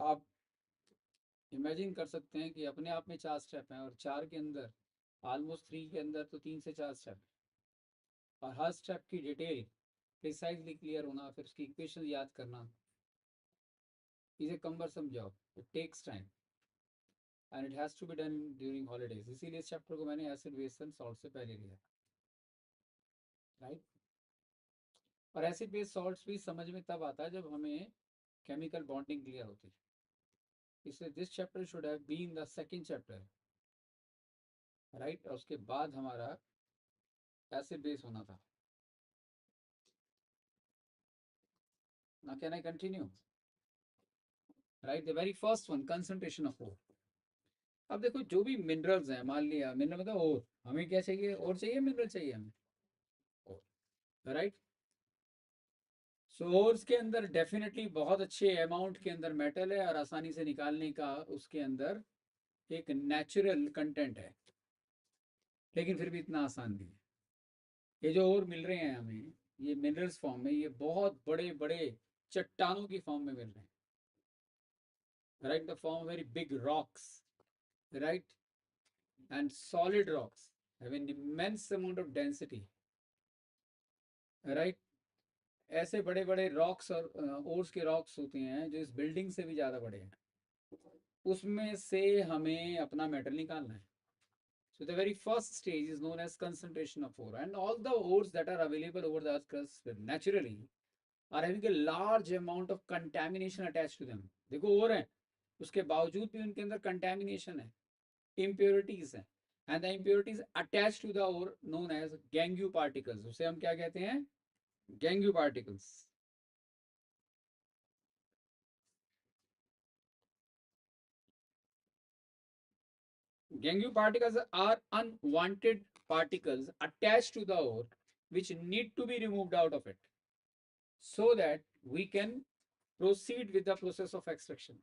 आप इमेजिन कर सकते हैं कि अपने आप में 4 स्टेप हैं और 4 के अंदर ऑलमोस्ट 3 के अंदर तो 3 से 4 स्टेप, और हर स्टेप की डिटेल प्रिसाइजली क्लियर होना, फिर उसकी इक्वेशन याद करना is a cumbersome job, it takes time and it has to be done during holidays. इसीलिए इस चैप्टर को मैंने एसिड बेस एंड सॉल्ट से पहले लिया, राइट। और एसिड बेस सॉल्ट्स भी समझ में तब आता है जब हमें केमिकल बॉन्डिंग क्लियर होती है, इसलिए this chapter should have been the second chapter, right. और उसके बाद हमारा एसिड बेस होना था। Now can I continue? Right, the very first one, concentration of ore. अब देखो जो भी मिनरल्स हैं, मान लिया मिनरल मतलब और, हमें क्या चाहिए? और चाहिए, मिनरल चाहिए हमें और, राइट। सो ओर्स के अंदर डेफिनेटली बहुत अच्छे अमाउंट के अंदर मेटल है और आसानी से निकालने का उसके अंदर एक नेचुरल कंटेंट है, लेकिन फिर भी इतना आसान नहीं है। ये जो और मिल रहे हैं हमें, ये मिनरल्स फॉर्म में, ये बहुत बड़े बड़े चट्टानों की फॉर्म में मिल रहे हैं, right, the form very big rocks, right, and solid rocks have an immense amount of density, right। ऐसे बड़े बड़े रॉक्स और ओर्स के रॉक्स होते हैं जो इस बिल्डिंग से भी ज़्यादा बड़े हैं, उसमें से हमें अपना मेटल निकालना है। So the very first stage is known as concentration of ore, and all the ores that are available over the earth's crust naturally are having a large amount of contamination attached to them. देखो और हैं, उसके बावजूद भी उनके अंदर contamination है, impurities हैं, and the impurities attached to the ore known as gangue particles. उसे हम क्या कहते हैं? Gangue particles. Gangue particles are unwanted particles attached to the ore which need to be removed out of it so that we can proceed with the process of extraction,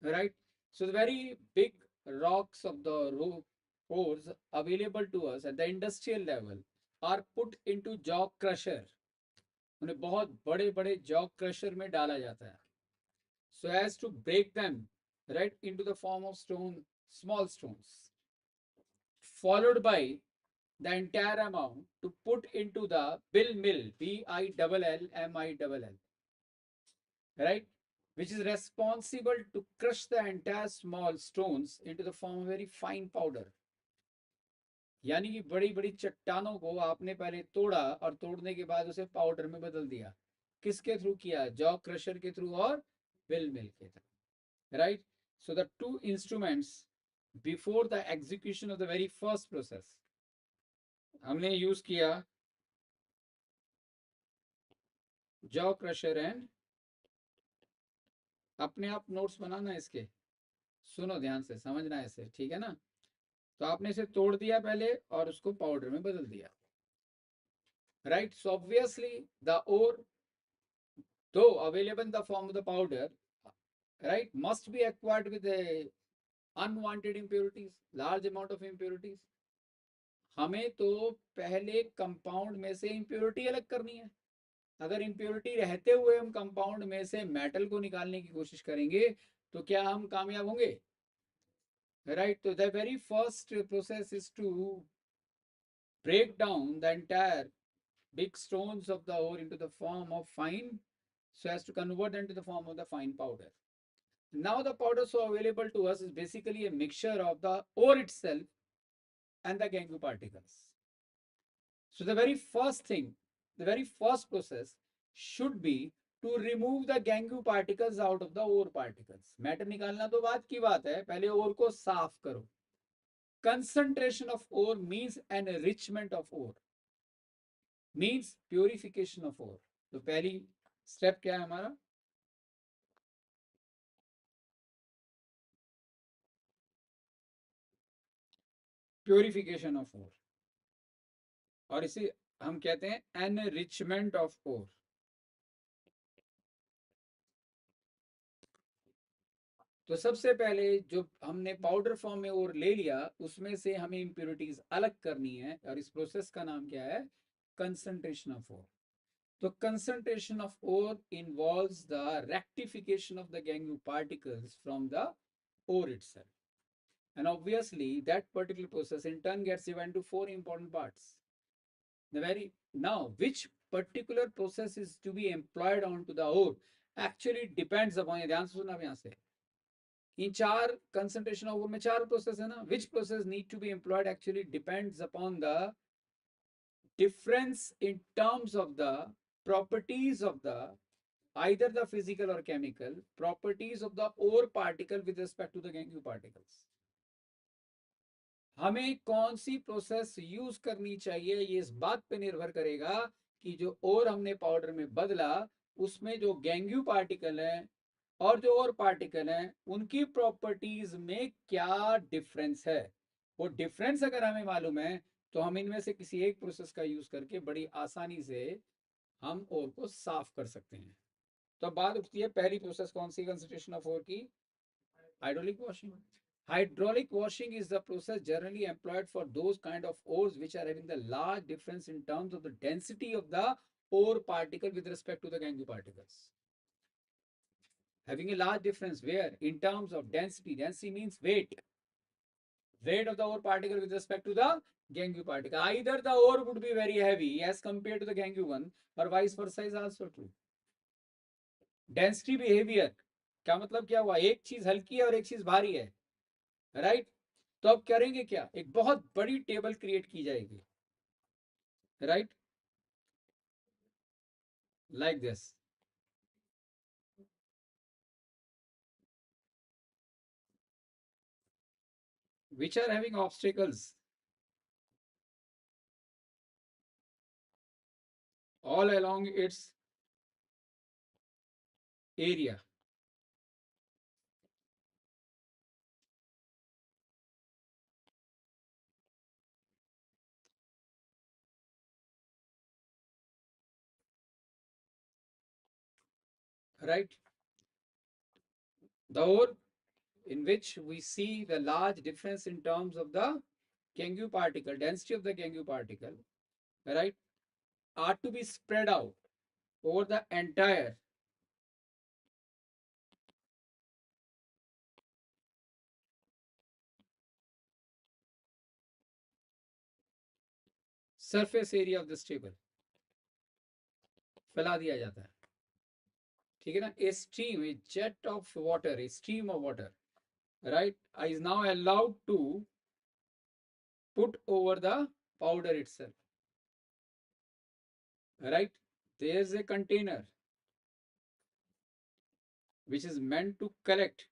right. So the very big rocks of the ores available to us at the industrial level are put into jaw crusher, उन्हें बहुत बड़े बड़े jaw crusher में डाला जाता है, so as to break them right into the form of small stones, followed by the entire amount to put into the bill mill, Bill right, which is responsible to crush the entire small stones into the form of very fine powder. यानी कि बड़ी बड़ी चट्टानों को आपने पहले तोड़ा और तोड़ने के बाद उसे पाउडर में बदल दिया, किसके थ्रू किया? जॉ क्रशर के थ्रू और बिल मिल के through, right. So the two instruments before the execution of the very first process हमने यूज किया जॉ क्रशर एंड, अपने आप नोट्स बनाना इसके, सुनो ध्यान से, समझना है इसे, ठीक है ना। तो आपने इसे तोड़ दिया पहले और उसको पाउडर में बदल दिया, right. So obviously the ore though available in the form of the powder, right, must be acquired with a unwanted impurities, large amount of impurities. हमें तो पहले कंपाउंड में से इम्प्योरिटी अलग करनी है। अगर इम्प्योरिटी रहते हुए हम कंपाउंड में से मेटल को निकालने की कोशिश करेंगे तो क्या हम कामयाब होंगे? राइट। तो the very first process is to break down the entire big stones of the ore into the form of fine, so as to convert them to the form of the fine powder. Now the powder so available to us is basically a mixture of the ore itself and the gangue particles. So the very first thing, the very first process should be to remove the gangue particles out of the ore particles. Matter निकालना तो बात की बात है, पहले ore को साफ करो. Concentration of ore means an enrichment of ore, means purification of ore. तो पहली स्टेप क्या है हमारा? प्योरिफिकेशन ऑफ ओर, और इसे हम कहते हैं एनरिचमेंट ऑफ ओर। तो सबसे पहले जो हमने पाउडर फॉर्म में ओर ले लिया उसमें से हमें इम्प्योरिटीज अलग करनी है, और इस प्रोसेस का नाम क्या है? Concentration of ore. तो concentration of ore involves the rectification of the gangue particles from the ore itself. And obviously, that particular process in turn gets divided into four important parts. Now, which particular process is to be employed onto the ore actually depends upon, ध्यान से सुनना यहाँ से, इन चार concentration of ore में चार process है ना, which process need to be employed actually depends upon the difference in terms of the properties of the either the physical or chemical properties of the ore particle with respect to the gangue particles. हमें कौन सी process use करनी चाहिए ये इस बात पे निर्भर करेगा कि जो और हमने पाउडर में बदला उसमें जो गैंग्यू पार्टिकल है और जो और पार्टिकल हैं उनकी प्रॉपर्टीज में क्या डिफरेंस है। वो डिफरेंस अगर हमें मालूम है तो हम इनमें से किसी एक प्रोसेस का यूज करके बड़ी आसानी से हम और को साफ कर सकते हैं। तो बात उठती है पहली प्रोसेस कौन सी कंसंट्रेशन ऑफ और की, hydraulic washing. Hydraulic washing is the process generally employed for those kind of ores which are having the large difference in terms of the density of the ore particle with respect to the gangue particles. Having a large difference where in terms of density, density means weight of the ore particle with respect to the gangue particle. Either the ore would be very heavy as compared to the gangue one or vice versa is also true. Density भी heavier, क्या मतलब क्या हुआ, एक चीज हल्की है और एक चीज भारी है, राइट। तो अब करेंगे क्या, एक बहुत बड़ी टेबल क्रिएट की जाएगी, right, like this. which are having obstacles all along its area, right. The ore in which we see the large difference in terms of the gangue particle, density of the gangue particle, right, are to be spread out over the entire surface area of this table, फैला दिया जाता है, ठीक है ना। A stream, a jet of water, a stream of water, right, is now allowed to put over the powder itself, right. There's a container which is meant to collect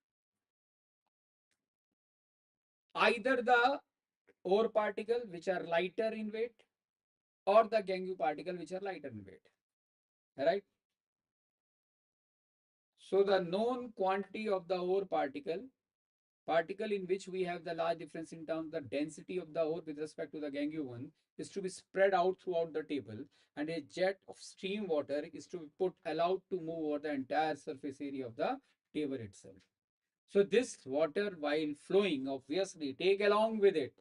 either the ore particle which are lighter in weight or the gangue particle which are lighter in weight, right. So the known quantity of the ore particle in which we have the large difference in terms of the density of the ore with respect to the gangue one is to be spread out throughout the table, and a jet of stream water is to be allowed to move over the entire surface area of the table itself. So this water while flowing obviously take along with it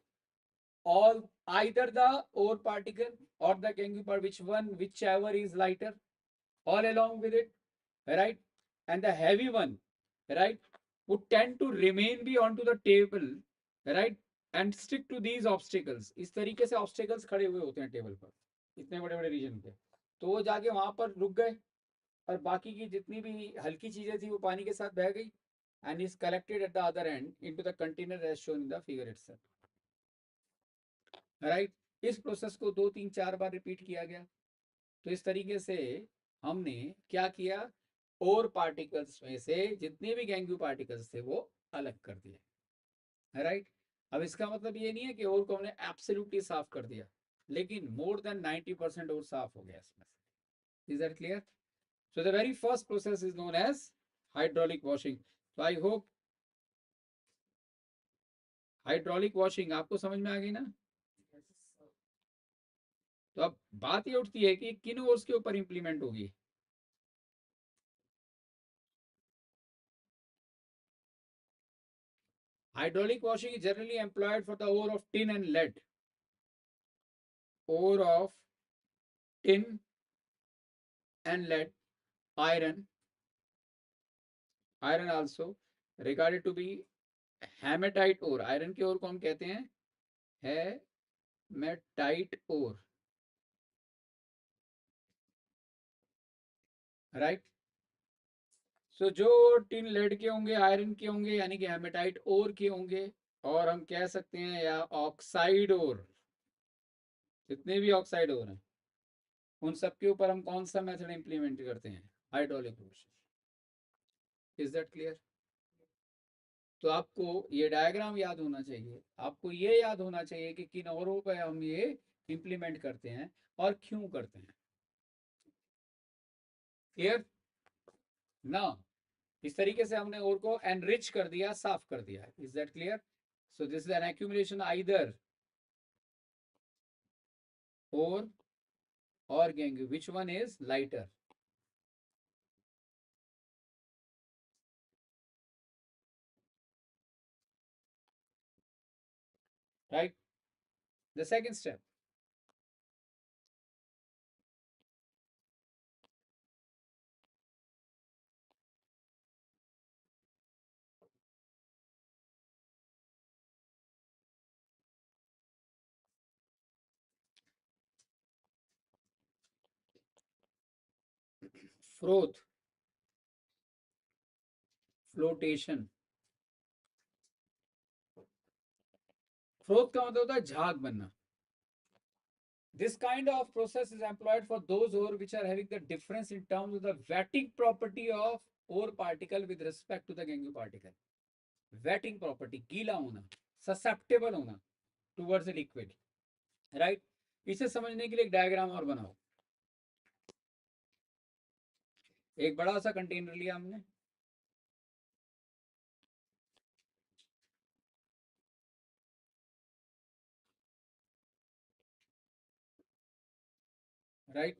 all either the ore particle or the gangue particle, whichever is lighter, all along with it, right, and the heavy one, right, would tend to remain be onto the table, right, and stick to these obstacles. इस तरीके से obstacles खड़े हुए होते हैं table पर इतने बड़े बड़े रीजन के, तो वो जाके वहां पर रुक गए और बाकी की जितनी भी हल्की चीजें थी वो पानी के साथ बह गई and is collected at the other end into the container as shown in the figure itself, right. इस प्रोसेस को 2 3 4 बार रिपीट किया गया। तो इस तरीके से हमने क्या किया, और पार्टिकल्स में से जितने भी गैंग्यू पार्टिकल्स थे वो अलग कर दिए, राइट। अब इसका मतलब ये नहीं है कि और को हमने एब्सोल्युटली साफ कर दिया, लेकिन मोर देन 90% और साफ हो गया इसमें से। Is that clear? So the very first process is known as hydraulic washing. तो आई होप हाइड्रोलिक वॉशिंग आपको समझ में आ गई ना। तो अब बात ये उठती है कि किन ओर्स के ऊपर इंप्लीमेंट होगी। Hydraulic washing is generally employed for the ore of tin and lead. Ore of tin and lead, iron also regarded to be haematite ore, iron के ओर को हम कहते हैं हेमेटाइट ओर, राइट। सो जो टिन लेड के होंगे, iron के होंगे, यानी कि हेमेटाइट ओर के होंगे, और हम कह सकते हैं या ऑक्साइड ओर, जितने भी ऑक्साइड ओर हैं उन सब के ऊपर हम कौन सा मेथड इंप्लीमेंट करते हैं, hydraulic process. Is that clear? तो आपको ये डायग्राम याद होना चाहिए, आपको ये याद होना चाहिए कि किन औरों पे हम ये इंप्लीमेंट करते हैं और क्यों करते हैं। क्लियर ना? इस तरीके से हमने और को एनरिच कर दिया, साफ कर दिया। Is that clear? So this is an accumulation either or gangue, which one is lighter? Right? The second step, froth, flotation। Froth का मतलब होता है झाग बनना। This kind of process is employed for those ore which are having the difference in terms of the wetting property of ore particle with respect to the gangue particle। wetting property, गीला होना, susceptible होना towards the liquid, right? इसे समझने के लिए एक diagram और बनाओ। एक बड़ा सा कंटेनर लिया हमने, राइट,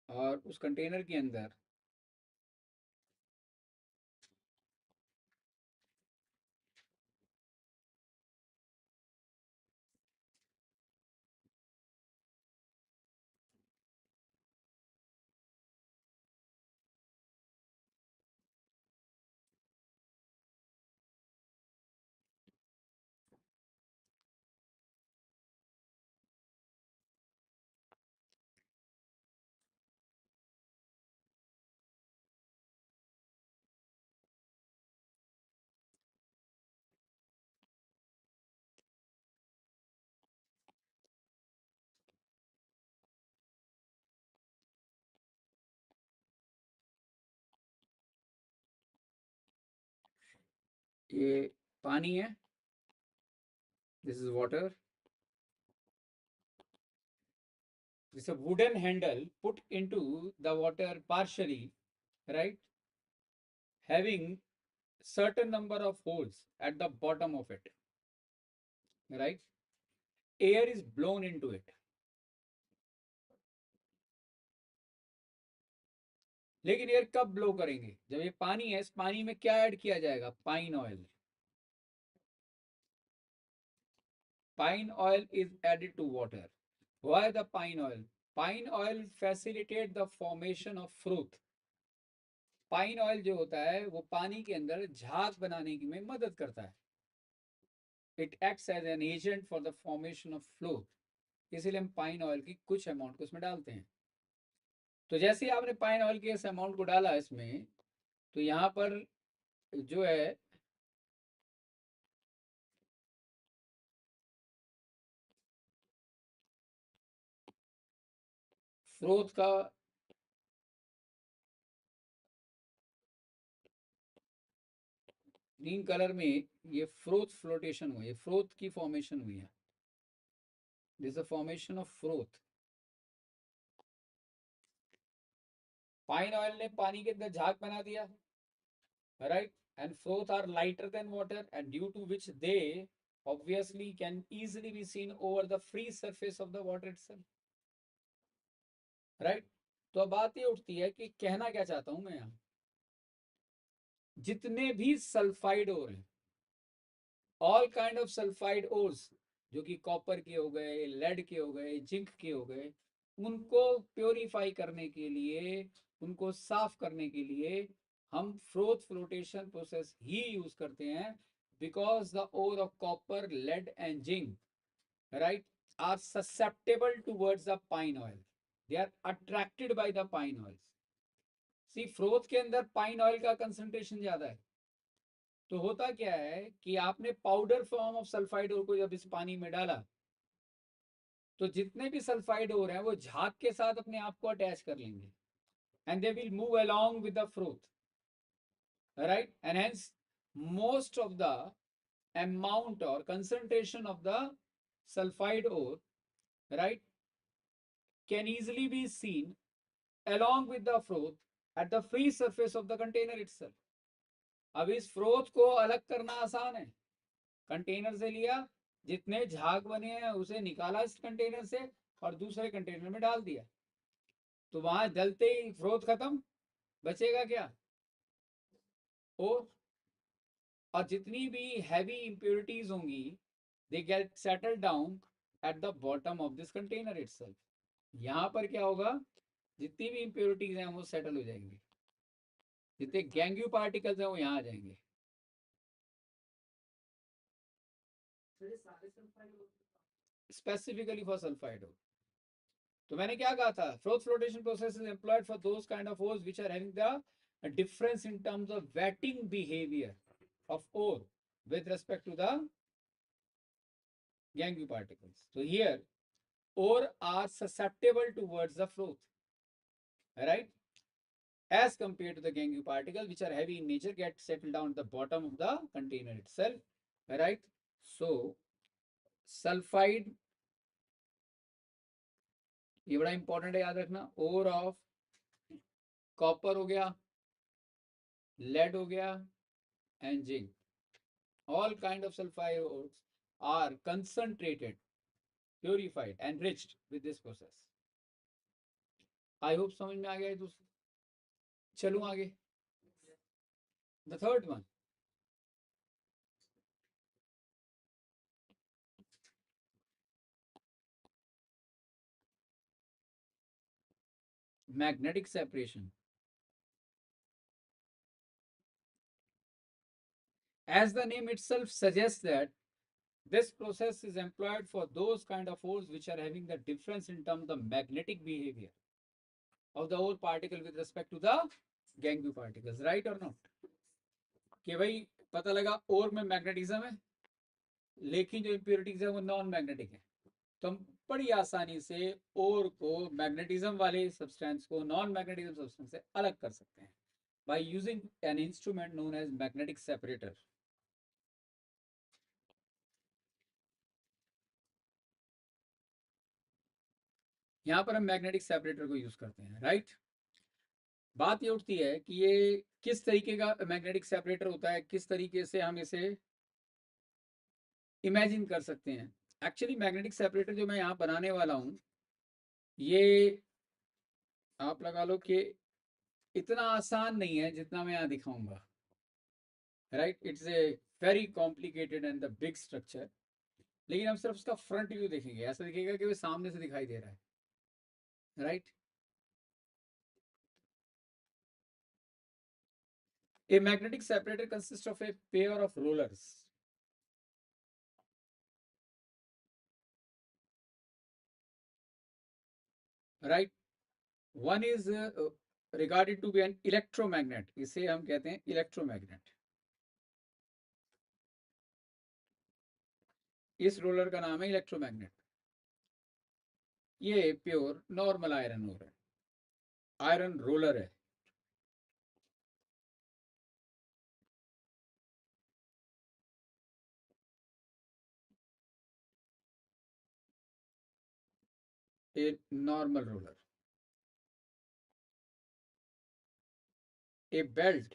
और उस कंटेनर के अंदर ये पानी है, this is water, this is a wooden handle put into the water partially, right, having certain number of holes at the bottom of it, right, air is blown into it। लेकिन air कब blow करेंगे? जब ये पानी है, इस पानी में क्या ऐड किया जाएगा? Pine oil. Pine oil is added to water. Why the pine oil? Pine oil facilitate the formation of froth. Pine oil जो होता है वो पानी के अंदर झाग बनाने में मदद करता है। It acts as an agent for the formation of float, इसीलिए हम पाइन ऑयल की कुछ अमाउंट को इसमें डालते हैं। तो जैसे ही आपने पाइन ऑयल के इस अमाउंट को डाला इसमें, तो यहाँ पर जो है फ्रोथ का ग्रीन कलर में ये फ्रोथ फ्लोटेशन हुई है, फ्रोथ की फॉर्मेशन हुई है। This the formation of froth. Pine oil ने पानी के अंदर झाग बना दिया, right, and froth are lighter than water, and due to which they obviously can easily be seen over the free surface of the water itself, right। तो अब बात ये उठती है कि कहना क्या चाहता हूं मैं यहाँ, जितने भी सल्फाइड ओर हैं, all kind of sulphide ores, जो कि कॉपर के हो गए, लेड के हो गए, जिंक के हो गए, उनको प्योरीफाई करने के लिए, उनको साफ करने के लिए हम फ्रोथ फ्लोटेशन प्रोसेस ही यूज करते हैं, because the ore of copper, lead and zinc, right, are susceptible towards the pine oil, they are attracted by the pine oil. See, froth के अंदर पाइन ऑयल का कंसंट्रेशन ज्यादा है, तो होता क्या है कि आपने powder form of sulphide ore को जब इस पानी में डाला, तो जितने भी सल्फाइड ओर हैं वो झाग के साथ अपने आप को अटैच कर लेंगे, and they will move along with the froth, right, and hence most of the amount or concentration of the sulfide ore, right, can easily be seen along with the froth at the free surface of the container itself. अब इस froth को अलग करना आसान है, container से लिया, जितने झाग बने हैं उसे निकाला इस कंटेनर से और दूसरे कंटेनर में डाल दिया, तो वहां जलते ही फ्रोथ खत्म, बचेगा क्या, और जितनी भी हैवी इंप्योरिटीज होंगी, they get settle down at the bottom of this container itself. यहाँ पर क्या होगा, जितनी भी इंप्योरिटीज हैं वो सेटल हो जाएंगी, जितने गैंग्यू पार्टिकल्स हैं वो यहाँ आ जाएंगे। Specifically for sulphide. तो मैंने क्या कहा था, froth flotation process is employed for those kind of ores which are having the difference in terms of wetting behaviour of ore with respect to the gangue particles. So here ore are susceptible towards the froth, right, as compared to the gangue particle which are heavy in nature, get settled down at the bottom of the container itself, right. So sulfide, ये बड़ा important है, याद रखना, ओर of copper हो गया, lead हो गया and zinc, all kind of sulfide ores are concentrated, purified, enriched with this process. I hope समझ में आ गया है दोस्तों। चलूं आगे, the third one, magnetic separation. As the name itself suggests that this process is employed for those kind of ores which are having the difference in terms of magnetic behavior of the ore particle with respect to the gangue particles, right or not? कि भाई पता लगा ओर में magnetism है, लेकिन जो impurities है वो नॉन मैग्नेटिक है, तो हम बड़ी आसानी से ओर को, मैग्नेटिज्म वाले सब्सटेंस को नॉन मैग्नेटिज्म सब्सटेंस से अलग कर सकते हैं by using an instrument known as magnetic separator. यहाँ पर हम मैग्नेटिक सेपरेटर को यूज करते हैं, राइट। बात ये उठती है कि ये किस तरीके का मैग्नेटिक सेपरेटर होता है, किस तरीके से हम इसे इमेजिन कर सकते हैं। एक्चुअली मैग्नेटिक सेपरेटर जो मैं यहाँ बनाने वाला हूँ, ये आप लगा लो कि इतना आसान नहीं है जितना मैं यहाँ दिखाऊंगा, right. It's a very complicated and the big structure, लेकिन हम सिर्फ उसका फ्रंट व्यू देखेंगे, ऐसा दिखेगा कि वो सामने से दिखाई दे रहा है, right. A magnetic separator consists of a pair of rollers, right. One is regarded to be an electromagnet, इसे हम कहते हैं इलेक्ट्रोमैग्नेट। इस रोलर का नाम है इलेक्ट्रोमैग्नेट। ये प्योर नॉर्मल आयरन ओर है, आयरन रोलर है। a normal roller, a belt,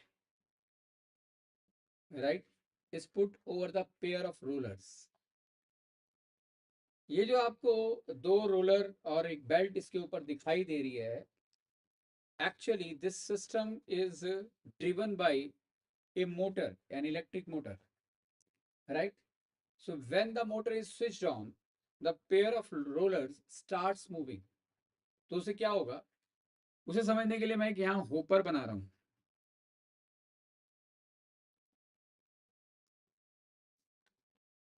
right, is put over the pair of rollers. ये जो आपको दो रोलर और एक बेल्ट इसके ऊपर दिखाई दे रही है, actually this system is driven by a motor, an electric motor, right. So when the motor is switched on, the pair of rollers starts moving, तो उसे क्या होगा, उसे समझने के लिए मैं एक यहाँ होपर बना रहा हूँ।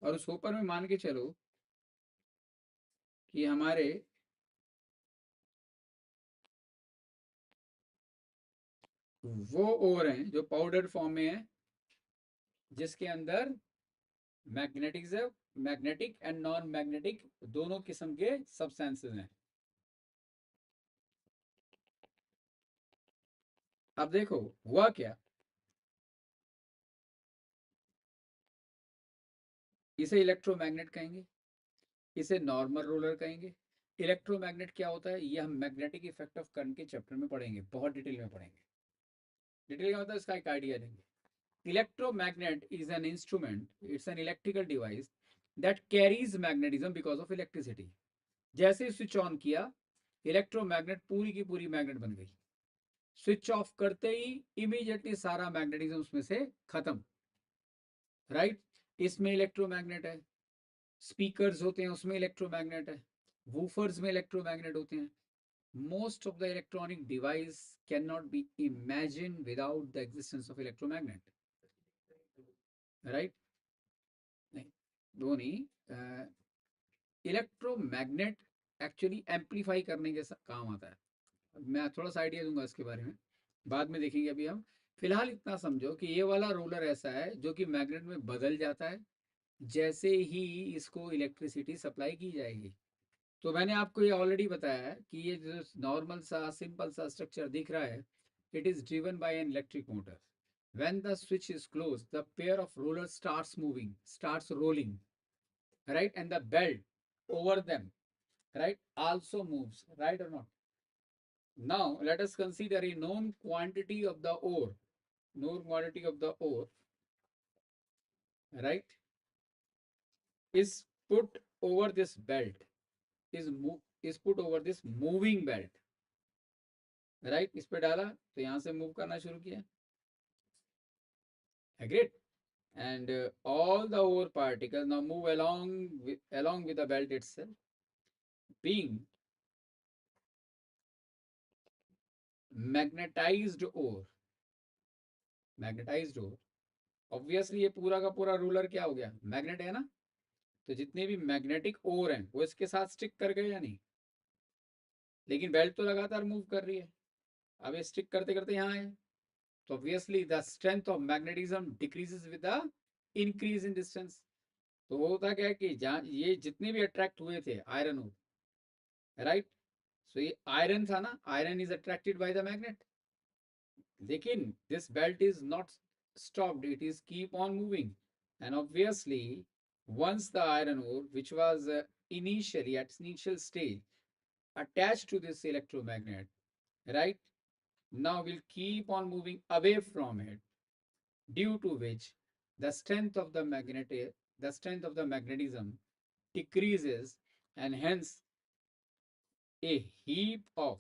और उस होपर में मान के चलो कि हमारे वो ओर हैं जो पाउडर फॉर्म में है, जिसके अंदर मैग्नेटिक एंड नॉन मैग्नेटिक दोनों किस्म के सब्सटेंसेस हैं। अब देखो हुआ क्या, इसे इलेक्ट्रोमैग्नेट कहेंगे, इसे नॉर्मल रोलर कहेंगे। इलेक्ट्रोमैग्नेट क्या होता है, ये हम मैग्नेटिक इफेक्ट ऑफ करंट के चैप्टर में पढ़ेंगे, बहुत डिटेल में पढ़ेंगे। डिटेल का मतलब इसका एक आइडिया देंगे। Electromagnet is an instrument, it's an electrical device that carries magnetism because of electricity. जैसे ही स्विच ऑन किया, इलेक्ट्रोमैग्नेट पूरी की पूरी मैग्नेट बन गई। स्विच ऑफ करते ही इमीडिएटली सारा मैग्नेटिज्म उसमें से खत्म। राइट, इसमें इलेक्ट्रोमैग्नेट है, स्पीकर्स होते हैं उसमें इलेक्ट्रोमैग्नेट है, वूफर्स में इलेक्ट्रोमैग्नेट होते हैं। Most of the electronic device can not be imagine without the existence of electromagnet. Right, नहीं, वो नहीं, इलेक्ट्रोमैग्नेट एक्चुअली एम्पलीफाई करने के काम आता है। मैं थोड़ा सा आइडिया दूंगा इसके बारे में, बाद में देखेंगे। अभी हम फिलहाल इतना समझो कि ये वाला रोलर ऐसा है जो कि मैग्नेट में बदल जाता है जैसे ही इसको इलेक्ट्रिसिटी सप्लाई की जाएगी। तो मैंने आपको ये ऑलरेडी बताया है कि ये जो नॉर्मल सा सिंपल सा स्ट्रक्चर दिख रहा है, it is driven by an electric motor. When the switch is closed, the pair of rollers starts moving, starts rolling, right? And the belt over them, right, also moves, right or not? Now, let us consider a known quantity of the ore, known quantity of the ore, right, is put over this belt, is put over this moving belt, right? इस पे डाला तो यहाँ से move करना शुरू किया। Agreed? And all the ore particles now move along with the belt itself, being magnetised ore. Magnetised ore, obviously ये पूरा का पूरा रूलर क्या हो गया, मैग्नेट है ना। तो जितने भी मैग्नेटिक ओर हैं वो इसके साथ स्टिक कर गए या नहीं, लेकिन बेल्ट तो लगातार मूव कर रही है। अब ये स्टिक करते करते यहाँ आए, तो obviously the strength of magnetism decreases with the increase in distance. तो वो होता क्या है कि जहाँ ये जितने भी अट्रैक्ट हुए थे आयरन ओर, राइट, सो ये आयरन था ना, iron is attracted by the magnet. लेकिन this belt is not stopped, it is keep on moving. And obviously, once the iron ore, which was initially at its initial stage attached to this electromagnet, right, now will keep on moving away from it, due to which the strength of the strength of the magnetism decreases, and hence a heap of,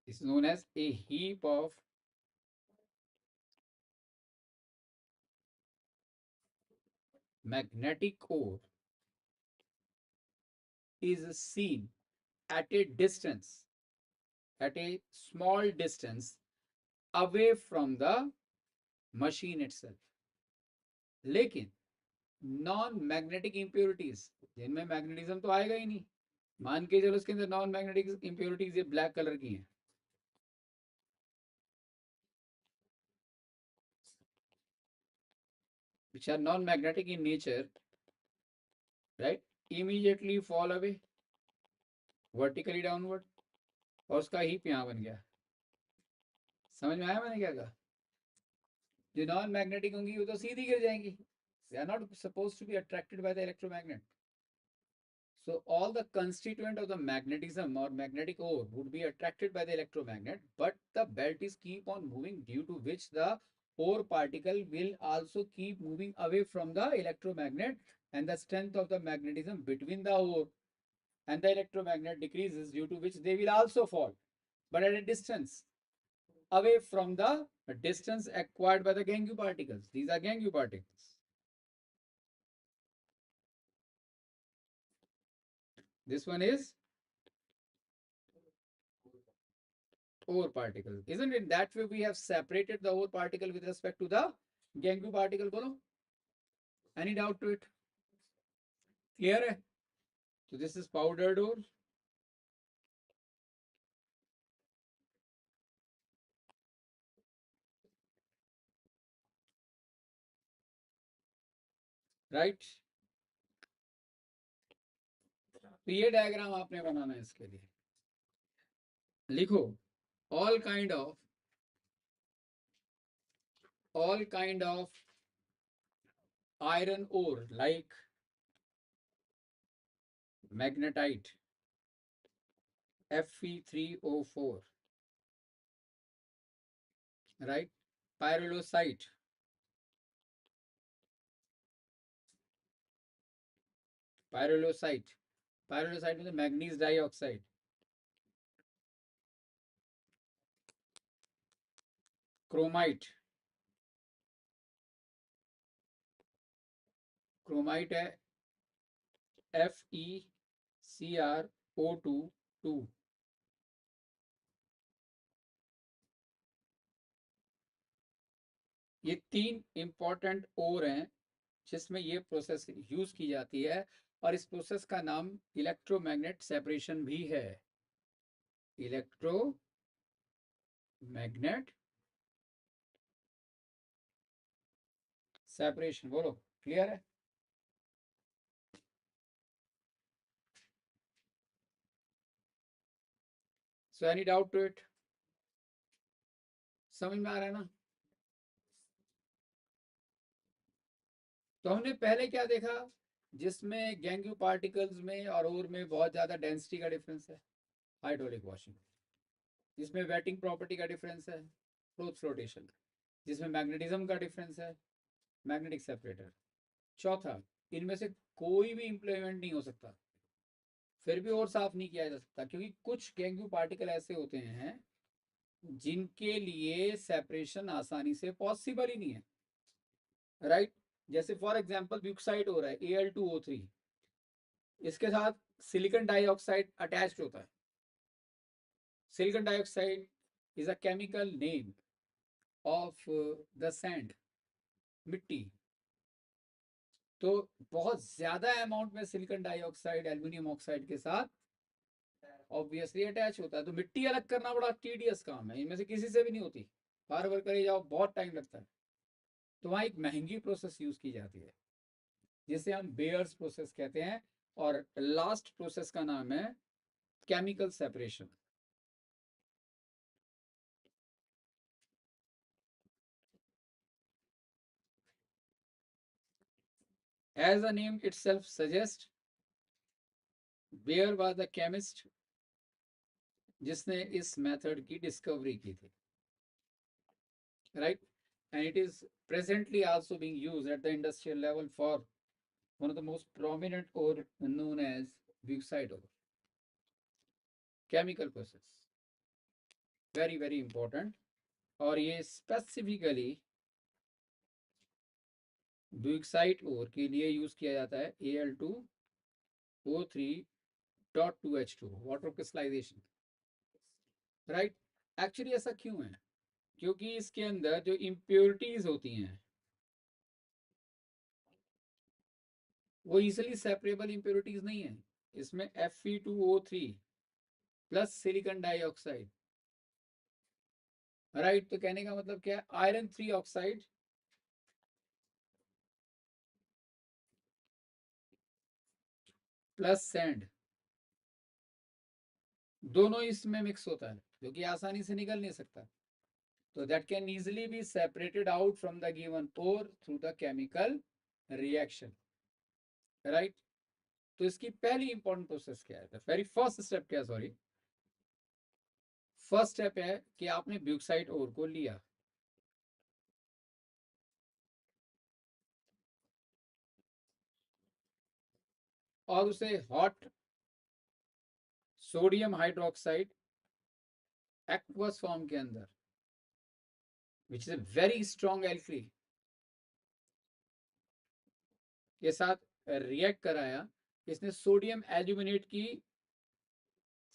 is known as a heap of magnetic ore is seen at a distance, at a small distance away from the machine itself. लेकिन non magnetic impurities, जिनमें magnetism तो आएगा ही नहीं, मान के चलो इसके अंदर नॉन मैग्नेटिक इम्प्योरिटीज ये ब्लैक कलर की हैं, which are non-magnetic in nature, right, immediately fall away vertically downward, और उसका हीप यहाँ बन गया। समझ में आया मैंने क्या कहा? जो नॉन मैग्नेटिक होंगी वो तो सीधी गिर जाएंगी, they are not supposed to be attracted by the electromagnet. So all the constituent of the magnetism or magnetic ore would be attracted by the electromagnet, but the belt is keep on moving, due to which the ore particle will also keep moving away from the electromagnet, and the strength of the magnetism between the ore and the electromagnet decreases, due to which they will also fall, but at a distance away from the distance acquired by the Gangu particles. These are Gangu particles. This one is ore particle. Isn't it that way we have separated the ore particle with respect to the Gangu particle? Bolo? Any doubt to it? Clear hai? So this is powdered ore. Right? तो ये diagram आपने बनाना है इसके लिए. लिखो all kind of iron ore like magnetite Fe3O4, right? Pyrolusite, pyrolusite means manganese dioxide, chromite है FeCrO2 ये 3 important ओर हैं जिसमें ये प्रोसेस यूज की जाती है और इस प्रोसेस का नाम इलेक्ट्रोमैग्नेट सेपरेशन भी है. Electromagnet separation. बोलो क्लियर है? So any doubt to it? समझ में आ रहा है ना? तो हमने पहले क्या देखा जिसमें गैंग्यू पार्टिकल्स में और ओर में बहुत ज्यादा डेंसिटी का डिफरेंस है, हाइड्रोलिक वॉशिंग. जिसमें वेटिंग प्रॉपर्टी का डिफरेंस है, क्लोथ फ्लोटेशन. जिसमें मैग्नेटिज्म का डिफरेंस है, मैग्नेटिक सेपरेटर. चौथा, इनमें से कोई भी इंप्लीमेंट नहीं हो सकता, फिर भी और साफ नहीं किया जा सकता, क्योंकि कुछ गैंग्यू पार्टिकल ऐसे होते हैं जिनके लिए सेपरेशन आसानी से पॉसिबल ही नहीं है. राइट? जैसे फॉर एग्जांपल ब्यूक्साइड हो रहा है Al2O3, इसके साथ सिलिकॉन डाइऑक्साइड अटैच्ड होता है. Silicon dioxide is a chemical name of the sand, मिट्टी. तो बहुत ज्यादा अमाउंट में सिलिकॉन डाइऑक्साइड एल्यूमिनियम ऑक्साइड के साथ ऑब्वियसली अटैच होता है. तो मिट्टी अलग करना बड़ा टीडियस काम है, इनमें से किसी से भी नहीं होती. बार बार करे जाओ बहुत टाइम लगता है. तो वहाँ एक महंगी प्रोसेस यूज की जाती है जिसे हम बेयर्स प्रोसेस कहते हैं. और लास्ट प्रोसेस का नाम है chemical separation. As the name itself suggests, Beer was the chemist जिसने इस मेथड की डिस्कवरी की थी. Right? And it is presently also being used at the industrial level for one of the most prominent ore known as bauxite ore. Chemical process. Very, very important. और ये specifically ब्यूक्साइट ओर के लिए use किया जाता है Al2O3.2H2 water crystallisation. Right? Actually ऐसा क्यों है? क्योंकि इसके अंदर जो इम्प्योरिटीज होती हैं वो इजिली सेपरेबल इम्प्योरिटीज नहीं है. इसमें Fe2O3 plus silicon dioxide. Right? तो कहने का मतलब क्या है? आयरन 3 ऑक्साइड प्लस सैंड दोनों इसमें मिक्स होता है, जो कि आसानी से निकल नहीं सकता. तो that can easily be separated out from the given ore through the chemical reaction. Right? तो इसकी पहली इंपॉर्टेंट प्रोसेस क्या है? वेरी फर्स्ट स्टेप क्या है? सॉरी, फर्स्ट स्टेप है कि आपने ब्यूक्साइट ओर को लिया, और उसे hot sodium hydroxide aqueous form के अंदर, which is a very strong alkali, के साथ रिएक्ट कराया. इसने सोडियम एल्यूमिनेट की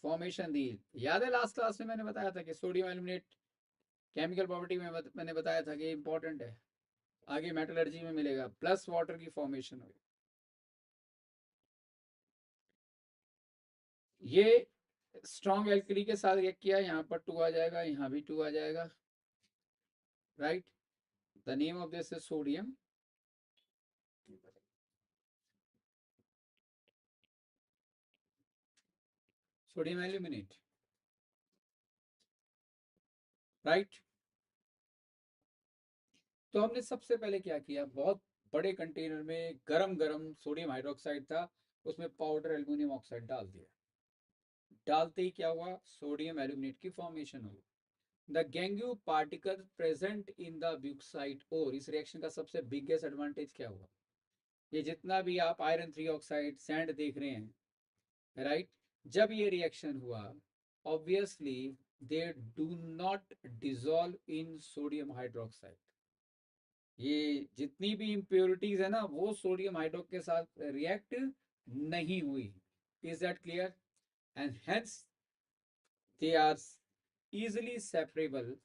फॉर्मेशन दी। याद है लास्ट क्लास में मैंने बताया था कि सोडियम एल्यूमिनेट केमिकल प्रॉपर्टी में मैंने बताया था कि इंपॉर्टेंट है, आगे मेटलर्जी में मिलेगा, प्लस वाटर की फॉर्मेशन हुई। ये स्ट्रॉन्ग एल्कली के साथ रिएक्ट किया, यहाँ पर 2 आ जाएगा, यहाँ भी 2 आ जाएगा, right. The name of this is sodium sodium aluminate, right. तो हमने सबसे पहले क्या किया, बहुत बड़े कंटेनर में गरम गरम सोडियम हाइड्रोक्साइड था, उसमें पाउडर एल्यूमिनियम ऑक्साइड डाल दिया। डालते ही क्या हुआ, सोडियम एल्यूमिनेट की फॉर्मेशन हुई। The gangue particle present in the bauxite ore, इस रिएक्शन का सबसे बिगेस्ट एडवांटेज क्या हुआ, ये जितना भी आप आयरन 3 ऑक्साइड सैंड देख रहे हैं, राइट, जब ये रिएक्शन हुआ, obviously they do not dissolve in sodium hydroxide. ये जितनी भी इम्प्योरिटीज है ना, वो सोडियम हाइड्रोक के साथ रिएक्ट नहीं हुई। Is that clear? And hence they are easily separable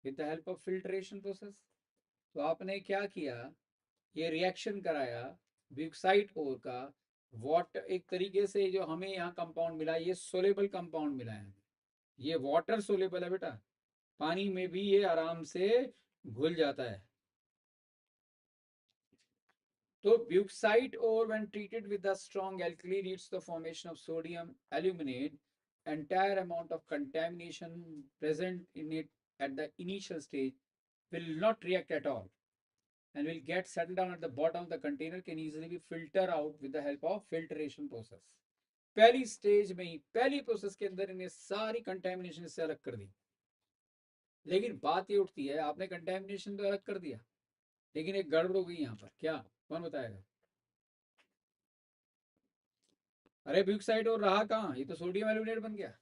with the help of filtration process. तो आपने क्या किया, ये रिएक्शन कराया ब्यूक्साइट ओर का, वाटर एक तरीके से जो हमें यहाँ कंपाउंड मिला, ये सोलेबल कंपाउंड मिला है, ये वाटर सोलेबल है बेटा, पानी में भी ये आराम से घुल जाता है। तो ब्यूक्साइट ore when treated with a strong alkali leads to the formation of sodium aluminate. Entire amount of contamination present in it at the initial stage will not react at all and will get settled down at the bottom of the container, can easily be filtered out with the help of filtration process. पहली stage में ही, पहली process के अंदर इन्हें सारी contamination से अलग कर दी। लेकिन बात ये उठती है, आपने कंटेमिनेशन तो अलग कर दिया, लेकिन एक गड़बड़ हो गई यहाँ पर, क्या, कौन बताएगा? अरे ब्यूक्साइड और रहा कहाँ, ये तो सोडियम एल्यूमिनेट बन गया।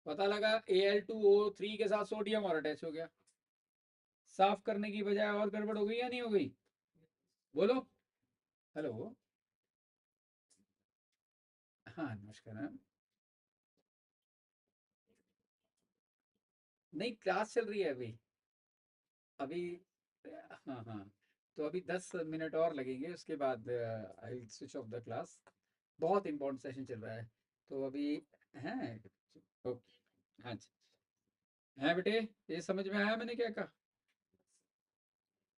पता लगा Al2O3 के साथ सोडियम और अटैच हो गया। साफ करने की बजाय और गड़बड़ हो गई या नहीं हो गई? बोलो। हेलो। हाँ नमस्कार मैम। नहीं, क्लास चल रही है अभी। अभी हाँ हाँ, तो अभी 10 मिनट और लगेंगे, उसके बाद I switch off the class. बहुत इंपॉर्टेंट सेशन चल रहा है, तो अभी हैं। ओके, हाँ जी। हैं बेटे, ये समझ में आया मैंने क्या कहा?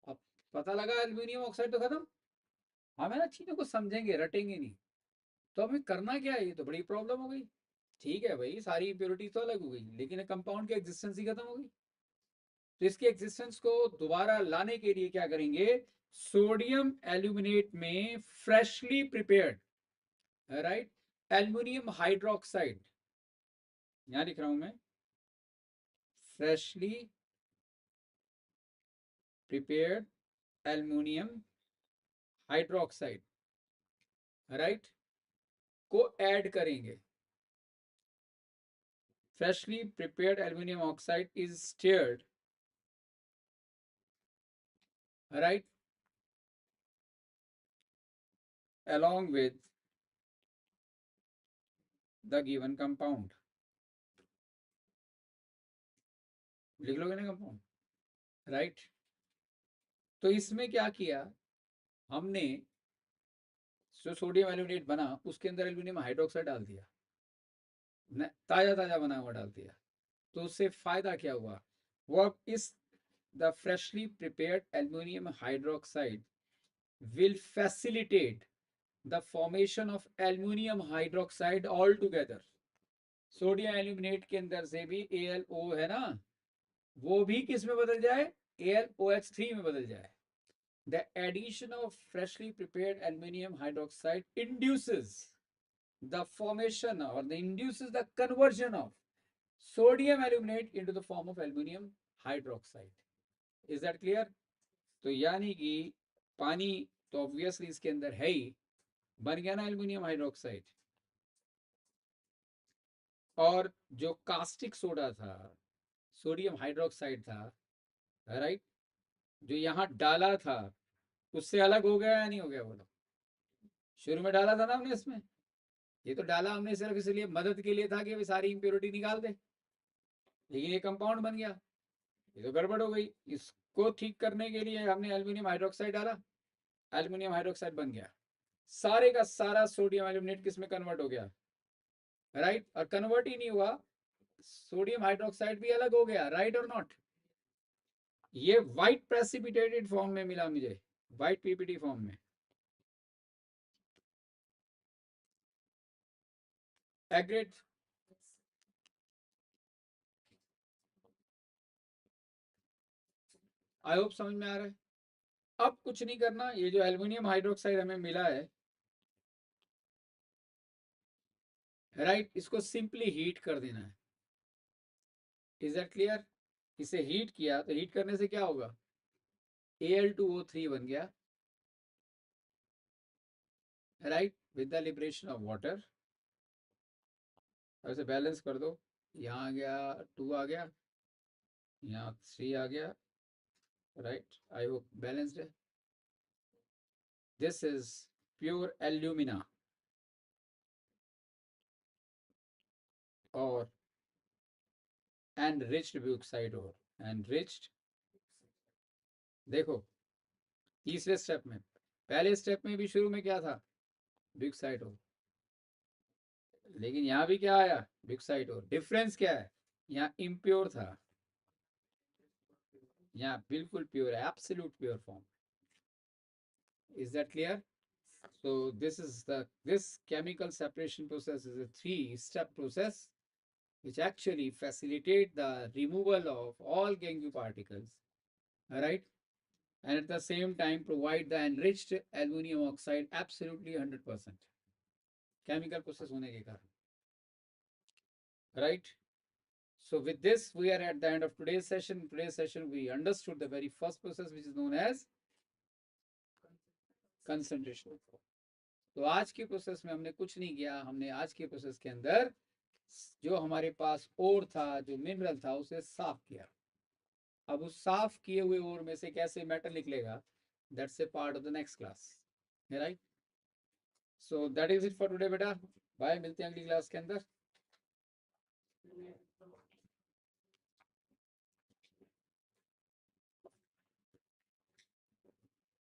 अब पता लगा एल्यूमिनियम ऑक्साइड तो खत्म। हम है ना चीजों को समझेंगे, रटेंगे नहीं। तो हमें करना क्या है, ये तो बड़ी प्रॉब्लम हो गई। ठीक है भाई, सारी इम्प्योरिटी तो अलग हो गई, लेकिन कंपाउंड की एग्जिस्टेंस ही खत्म हो गई। तो इसकी एग्जिस्टेंस को दोबारा लाने के लिए क्या करेंगे, सोडियम एल्यूमिनेट में freshly prepared, right, aluminium hydroxide, यहां लिख रहा हूं मैं, freshly prepared aluminium hydroxide, right, को ऐड करेंगे। Freshly prepared aluminum oxide is stirred, right, along with the given compound. लिख लोगे ना कंपाउंड, राइट। तो इसमें क्या किया हमने, जो सोडियम एल्यूमिनेट बना उसके अंदर एल्यूमिनियम हाइड्रोक्साइड डाल दिया, ताजा ताजा बना हुआ डाल दिया। तो उससे फायदा क्या हुआ, वो अब इस the freshly prepared aluminium hydroxide will facilitate the formation of aluminium hydroxide altogether. Sodium aluminate के अंदर से भी AlO है ना, वो भी किस में बदल जाए, AlOH3 में बदल जाए। The addition of freshly prepared aluminium hydroxide induces the formation or the induces the conversion of sodium aluminate into the form of aluminium hydroxide. Is that clear? तो यानी कि पानी तो ऑब्वियसली इसके अंदर है ही, बन गया ना एल्यूमिनियम हाइड्रोक्साइड। और जो कास्टिक सोडा था, सोडियम हाइड्रोक्साइड था, राइट, जो यहाँ डाला था, उससे अलग हो गया या नहीं हो गया बोलो? शुरू में डाला था ना हमने इसमें, ये तो डाला हमने सिर्फ इसलिए मदद के लिए था कि वे सारी इम्प्योरिटी निकाल दे, लेकिन ये कंपाउंड बन गया, ये तो गड़बड़ हो गई। इसको ठीक करने के लिए हमने एल्यूमिनियम हाइड्रोक्साइड डाला, एल्यूमिनियम हाइड्रोक्साइड बन गया, सारे का सारा सोडियम एल्यूमिनेट किस में कन्वर्ट हो गया, राइट। और कन्वर्ट ही नहीं हुआ, सोडियम हाइड्रोक्साइड भी अलग हो गया, राइट और नॉट। ये व्हाइट प्रेसिपिटेटेड फॉर्म में मिला मुझे, व्हाइट पीपीटी फॉर्म में। एग्रीड? आई होप समझ में आ रहा है। अब कुछ नहीं करना, ये जो एल्युमिनियम हाइड्रोक्साइड हमें मिला है, राइट, इसको सिंपली हीट कर देना है। Is that clear? इसे हीट किया तो हीट करने से क्या होगा, Al2O3 बन गया, right, with the liberation of water. अब इसे बैलेंस कर दो, यहाँ आ गया 2 आ गया, यहाँ 3 आ गया, राइट। आई होप बैलेंस्ड है। दिस इज प्योर एल्यूमिना और एनरिच्ड ब्यूक्साइड और एनरिच्ड। देखो तीसरे स्टेप में, पहले स्टेप में भी शुरू में क्या था, ब्यूक्साइड और, लेकिन यहाँ भी क्या आया, ब्यूक्साइड और। डिफरेंस क्या है, यहाँ इम्प्योर था, यहाँ बिल्कुल प्योर है, absolute pure form. Is that clear? So this chemical separation process is a 3-step process which actually facilitate the removal of all Gangu particles, right? And at the same time provide the enriched aluminum oxide absolutely 100% chemical process hone ke karan, right? So with this we are at the end of today's session. In today's session we understood the very first process which is known as concentration. तो आज की process में हमने कुछ नहीं किया, हमने आज की प्रोसेस के अंदर जो हमारे पास ओर था, जो मिनरल था, उसे साफ किया। अब उस साफ किए हुए ओर में से कैसे मेटल निकलेगा, that's a part of the next class, right. So that is it for today बेटा, बाय, मिलते हैं अगली क्लास के अंदर।